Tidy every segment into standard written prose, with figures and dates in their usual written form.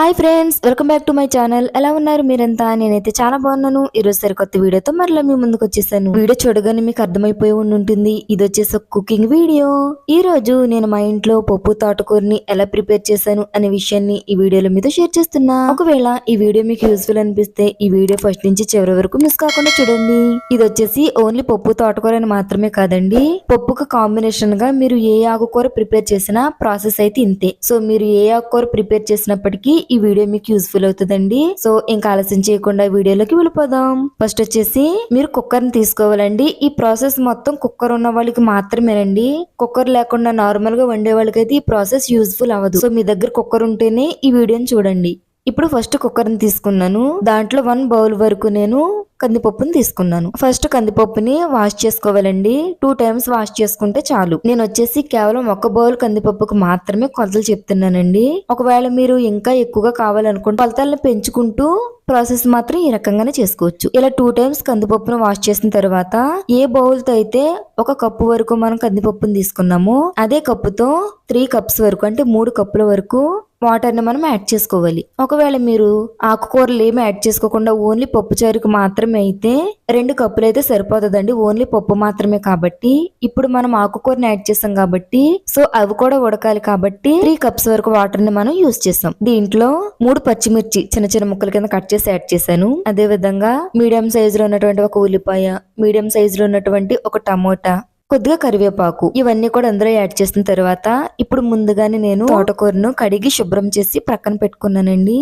Hi friends, welcome back to my channel. ఎలా ఉన్నారు మీరంతా? నేనైతే చాలా బాగున్నాను. ఈరోజు సరికొత్త వీడియోతో మరలా మీ ముందుకు వచ్చేసాను. వీడియో చూడగానే మీకు అర్థమైపోయి ఉంటుంది, ఇది వచ్చేసి ఒక కుకింగ్ వీడియో. ఈ రోజు నేను మా ఇంట్లో పప్పు తోటకూరని ఎలా ప్రిపేర్ చేశాను అనే విషయాన్ని ఈ వీడియోలో మీతో షేర్ చేస్తున్నా. ఒకవేళ ఈ వీడియో మీకు యూస్ఫుల్ అనిపిస్తే ఈ వీడియో ఫస్ట్ నుంచి చివరి వరకు మిస్ కాకుండా చూడండి. ఇది వచ్చేసి ఓన్లీ పప్పు తోటకూర అని మాత్రమే కాదండి, పప్పుకు కాంబినేషన్ గా మీరు ఏ ఆకుకూర ప్రిపేర్ చేసినా ప్రాసెస్ అయితే ఇంతే. సో మీరు ఏ ఆకుకూర ప్రిపేర్ చేసినప్పటికీ ఈ వీడియో మీకు యూస్ఫుల్ అవుతుందండి. సో ఇంకా ఆలస్యం చేయకుండా వీడియోలోకి వెళ్ళిపోదాం. ఫస్ట్ వచ్చేసి మీరు కుక్కర్ ని తీసుకోవాలండి. ఈ ప్రాసెస్ మొత్తం కుక్కర్ ఉన్న వాళ్ళకి మాత్రమేనండి. కుక్కర్ లేకుండా నార్మల్ గా వండే వాళ్ళకైతే ఈ ప్రాసెస్ యూస్ఫుల్ అవ్వదు. సో మీ దగ్గర కుక్కర్ ఉంటేనే ఈ వీడియోని చూడండి. ఇప్పుడు ఫస్ట్ కుక్కర్ ని తీసుకున్నాను. దాంట్లో 1 బౌల్ వరకు నేను కందిపప్పుని తీసుకున్నాను. ఫస్ట్ కందిపప్పుని వాష్ చేసుకోవాలండి. 2 టైమ్స్ వాష్ చేసుకుంటే చాలు. నేను వచ్చేసి కేవలం 1 బౌల్ కందిపప్పుకు మాత్రమే కొలతలు చెప్తున్నానండి. ఒకవేళ మీరు ఇంకా ఎక్కువగా కావాలనుకుంటే కొలతలను పెంచుకుంటూ ప్రాసెస్ మాత్రం ఈ రకంగానే చేసుకోవచ్చు. ఇలా 2 టైమ్స్ కందిపప్పును వాష్ చేసిన తర్వాత ఏ బౌల్ తో అయితే 1 కప్పు వరకు మనం కందిపప్పుని తీసుకున్నామో అదే కప్పుతో 3 కప్స్ వరకు అంటే 3 కప్పుల వరకు వాటర్ ని మనం యాడ్ చేసుకోవాలి. ఒకవేళ మీరు ఆకుకూరలు ఏమి యాడ్ చేసుకోకుండా ఓన్లీ పప్పు చారుకు మాత్రమే అయితే 2 కప్పులు అయితే సరిపోతుందండి. ఓన్లీ పప్పు మాత్రమే కాబట్టి ఇప్పుడు మనం ఆకుకూరని యాడ్ చేసాం కాబట్టి సో అవి కూడా ఉడకాలి కాబట్టి 3 కప్స్ వరకు వాటర్ ని మనం యూజ్ చేసాం. దీంట్లో 3 పచ్చిమిర్చి చిన్న చిన్న ముక్కల కింద కట్ చేసి యాడ్ చేశాను. అదే విధంగా మీడియం సైజ్ లో ఉన్నటువంటి 1 ఉల్లిపాయ, మీడియం సైజ్ లో ఉన్నటువంటి 1 టమోటా, కొద్దిగా కరివేపాకు, ఇవన్నీ కూడా అందులో యాడ్ చేసిన తర్వాత ఇప్పుడు ముందుగానే నేను తోటకూరను కడిగి శుభ్రం చేసి ప్రక్కన పెట్టుకున్నానండి.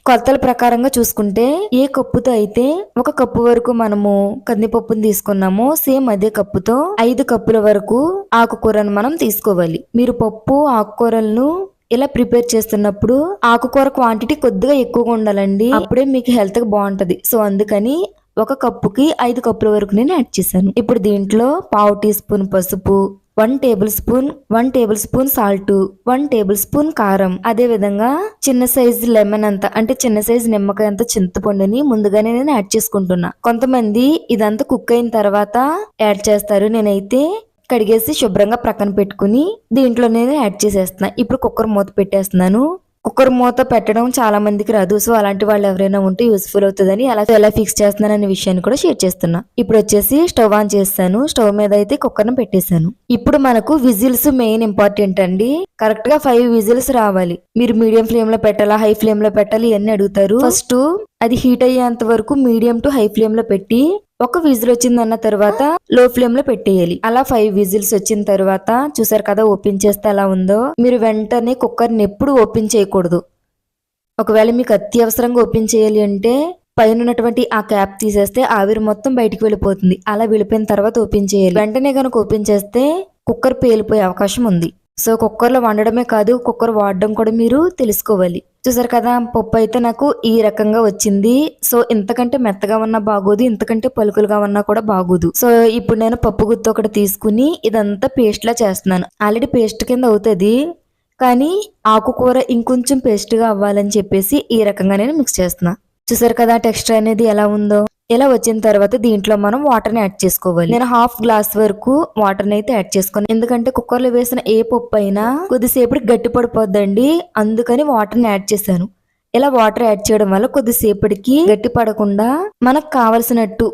కొలతల ప్రకారంగా చూసుకుంటే ఏ కప్పుతో అయితే 1 కప్పు వరకు మనము కందిపప్పుని తీసుకున్నామో సేమ్ అదే కప్పుతో 5 కప్పుల వరకు ఆకుకూరను మనం తీసుకోవాలి. మీరు పప్పు ఆకుకూరలను ఇలా ప్రిపేర్ చేస్తున్నప్పుడు ఆకుకూర క్వాంటిటీ కొద్దిగా ఎక్కువగా ఉండాలండి, అప్పుడే మీకు హెల్త్ గా బాగుంటది. సో అందుకని 1 కప్పుకి 5 కప్పుల వరకు నేను యాడ్ చేశాను. ఇప్పుడు దీంట్లో 1/2 టీ స్పూన్ పసుపు, 1 table spoon salt, 1 table spoon కారం, అదే విధంగా చిన్న సైజు లెమన్ అంత అంటే చిన్న సైజు నిమ్మకాయ అంత చింతపండుని ముందుగానే నేను యాడ్ చేసుకుంటున్నా. కొంతమంది ఇదంతా కుక్ అయిన తర్వాత యాడ్ చేస్తారు. నేనైతే కడిగేసి శుభ్రంగా ప్రక్కన పెట్టుకుని దీంట్లో నేను యాడ్ చేసేస్తున్నా. ఇప్పుడు కుక్కర్ మూత పెట్టేస్తున్నాను. కుక్కర్ మూత పెట్టడం చాలా మందికి రాదు. సో అలాంటి వాళ్ళు ఎవరైనా ఉంటే యూస్ఫుల్ అవుతుందని ఎలా ఫిక్స్ చేస్తున్నాను అనే విషయాన్ని కూడా షేర్ చేస్తున్నా. ఇప్పుడు వచ్చేసి స్టవ్ ఆన్ చేస్తాను. స్టవ్ మీద అయితే కుక్కర్ ని పెట్టేశాను. ఇప్పుడు మనకు విజిల్స్ మెయిన్ ఇంపార్టెంట్ అండి. కరెక్ట్ గా 5 విజిల్స్ రావాలి. మీరు మీడియం ఫ్లేమ్ లో పెట్టాలా, హై ఫ్లేమ్ లో పెట్టాలి ఇవన్నీ అడుగుతారు. ఫస్ట్ అది హీట్ అయ్యేంత వరకు మీడియం టు హై ఫ్లేమ్ లో పెట్టి 1 విజిల్ వచ్చిందన్న తర్వాత లో ఫ్లేమ్ లో పెట్టేయాలి. అలా 5 విజిల్స్ వచ్చిన తర్వాత చూసారు కదా ఓపెన్ చేస్తే ఎలా ఉందో. మీరు వెంటనే కుక్కర్ ని ఎప్పుడు ఓపెన్ చేయకూడదు. ఒకవేళ మీకు అత్యవసరంగా ఓపెన్ చేయాలి అంటే పైన ఉన్నటువంటి ఆ క్యాప్ తీసేస్తే ఆవిరి మొత్తం బయటికి వెళ్ళిపోతుంది. అలా వెళ్ళిపోయిన తర్వాత ఓపెన్ చేయాలి. వెంటనే కనుక ఓపెన్ చేస్తే కుక్కర్ పేలిపోయే అవకాశం ఉంది. సో కుక్కర్ లో వండడమే కాదు, కుక్కర్ వాడడం కూడా మీరు తెలుసుకోవాలి. చూసారు కదా పప్పు అయితే నాకు ఈ రకంగా వచ్చింది. సో ఇంతకంటే మెత్తగా ఉన్నా బాగోదు, ఇంతకంటే పలుకులుగా ఉన్నా కూడా బాగోదు. సో ఇప్పుడు నేను పప్పు గుత్తి ఒకటి తీసుకుని ఇదంతా పేస్ట్ లా చేస్తున్నాను. ఆల్రెడీ పేస్ట్ కింద అవుతుంది, కానీ ఆకుకూర ఇంకొంచెం పేస్ట్ గా అవ్వాలని చెప్పేసి ఈ రకంగా నేను మిక్స్ చేస్తున్నా. చూసారు కదా టెక్స్చర్ అనేది ఎలా ఉందో. ఇలా వచ్చిన తర్వాత దీంట్లో మనం వాటర్ ని యాడ్ చేసుకోవాలి. నేను 1/2 గ్లాస్ వరకు వాటర్ ని అయితే యాడ్ చేసుకున్నాను. ఎందుకంటే కుక్కర్ లో వేసిన ఏ పప్పు అయినా కొద్దిసేపటికి గట్టి పడిపోద్దండి, అందుకని వాటర్ ని యాడ్ చేశాను. ఇలా వాటర్ యాడ్ చేయడం వల్ల కొద్దిసేపటికి గట్టి పడకుండా మనకు కావలసినట్టు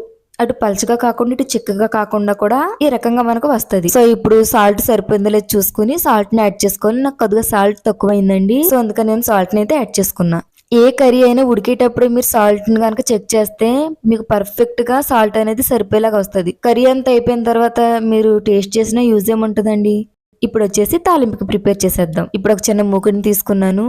అటు పలచగా కాకుండా ఇటు చిక్కగా కాకుండా కూడా ఈ రకంగా మనకు వస్తది. సో ఇప్పుడు సాల్ట్ సరిపోయిందో లేదు చూసుకుని సాల్ట్ ని యాడ్ చేసుకోవాలి. నాకు కొద్దిగా సాల్ట్ తక్కువైందండి, సో అందుకని నేను సాల్ట్ ని అయితే యాడ్ చేసుకున్నా. ఏ కర్రీ అయినా ఉడికేటప్పుడు మీరు సాల్ట్ ని కనుక చెక్ చేస్తే మీకు పర్ఫెక్ట్ గా సాల్ట్ అనేది సరిపోయేలాగా వస్తుంది. కర్రీ అంతా అయిపోయిన తర్వాత మీరు టేస్ట్ చేసినా యూజ్ ఏముంటదండి. ఇప్పుడు వచ్చేసి తాలింపుకి ప్రిపేర్ చేసేద్దాం. ఇప్పుడు ఒక చిన్న మూకుని తీసుకున్నాను.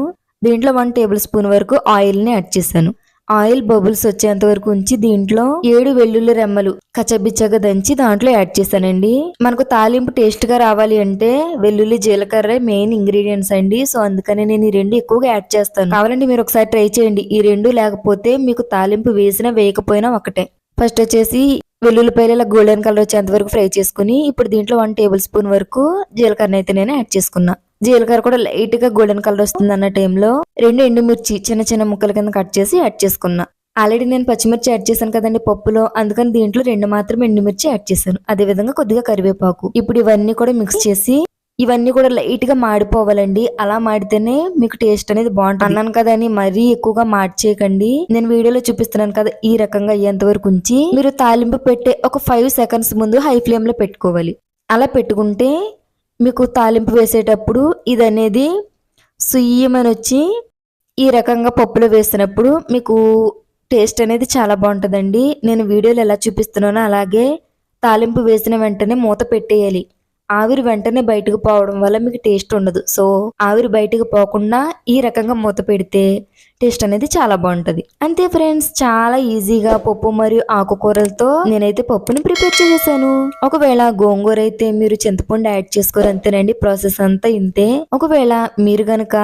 దీంట్లో 1 టేబుల్ స్పూన్ వరకు ఆయిల్ ని యాడ్ చేశాను. ఆయిల్ బబుల్స్ వచ్చేంత వరకు ఉంచి దీంట్లో 7 వెల్లుల్లి రెమ్మలు కచ్చబిచ్చగా దంచి దాంట్లో యాడ్ చేశానండి. మనకు తాలింపు టేస్ట్ గా రావాలి అంటే వెల్లుల్లి జీలకర్ర మెయిన్ ఇంగ్రీడియంట్స్ అండి. సో అందుకని నేను ఈ 2 ఎక్కువగా యాడ్ చేస్తాను. కావాలంటే మీరు ఒకసారి ట్రై చేయండి. ఈ 2 లేకపోతే మీకు తాలింపు వేసినా వేయకపోయినా ఒకటే. ఫస్ట్ వచ్చేసి వెల్లుల్లిపాయలు ఇలా గోల్డెన్ కలర్ వచ్చేంత వరకు ఫ్రై చేసుకుని ఇప్పుడు దీంట్లో 1 టేబుల్ స్పూన్ వరకు జీలకర్ర అయితే నేను యాడ్ చేసుకున్నా. జీలకర్ర కూడా లైట్ గా గోల్డెన్ కలర్ వస్తుంది అన్న టైంలో 2 ఎండుమిర్చి చిన్న చిన్న ముక్కల కింద కట్ చేసి యాడ్ చేసుకున్నా. ఆల్రెడీ నేను పచ్చిమిర్చి యాడ్ చేశాను కదండి పప్పులో, అందుకని దీంట్లో 2 మాత్రమే ఎండుమిర్చి యాడ్ చేశాను. అదే విధంగా కొద్దిగా కరివేపాకు. ఇప్పుడు ఇవన్నీ కూడా మిక్స్ చేసి ఇవన్నీ కూడా లైట్ గా మాడిపోవాలండి. అలా మాడితేనే మీకు టేస్ట్ అనేది బాగుంటుంది. అన్నాను కదా అని మరీ ఎక్కువగా మార్చేయకండి. నేను వీడియోలో చూపిస్తున్నాను కదా, ఈ రకంగా అయ్యేంత వరకు ఉంచి మీరు తాలింపు పెట్టే ఒక 5 సెకండ్స్ ముందు హై ఫ్లేమ్ లో పెట్టుకోవాలి. అలా పెట్టుకుంటే మీకు తాలింపు వేసేటప్పుడు ఇది అనేది సుయ్యమని వచ్చి ఈ రకంగా పప్పులో వేసినప్పుడు మీకు టేస్ట్ అనేది చాలా బాగుంటుందండి. నేను వీడియోలో ఎలా చూపిస్తున్నానో అలాగే తాలింపు వేసిన వెంటనే మూత పెట్టేయాలి. ఆవిరి వెంటనే బయటకు పోవడం వల్ల మీకు టేస్ట్ ఉండదు. సో ఆవిరి బయటకు పోకుండా ఈ రకంగా మూత పెడితే టేస్ట్ అనేది చాలా బాగుంటది. అంతే ఫ్రెండ్స్, చాలా ఈజీగా పప్పు మరియు ఆకుకూరలతో నేనైతే పప్పుని ప్రిపేర్ చేసేసాను. ఒకవేళ గోంగూర అయితే మీరు చింతపండు యాడ్ చేసుకోరు, అంతేనండి. ప్రాసెస్ అంతా ఇంతే. ఒకవేళ మీరు గనక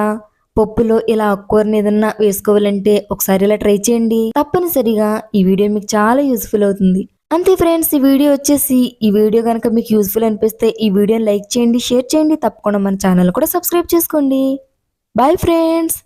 పప్పులో ఇలా ఆకుకూరని ఏదన్నా వేసుకోవాలంటే ఒకసారి ఇలా ట్రై చేయండి. తప్పనిసరిగా ఈ వీడియో మీకు చాలా యూస్ఫుల్ అవుతుంది. అంతే ఫ్రెండ్స్, ఈ వీడియో కనుక మీకు యూస్ఫుల్ అనిపిస్తే ఈ వీడియోని లైక్ చేయండి, షేర్ చేయండి. తప్పకుండా మన ఛానల్ కూడా సబ్స్క్రైబ్ చేసుకోండి. Bye friends.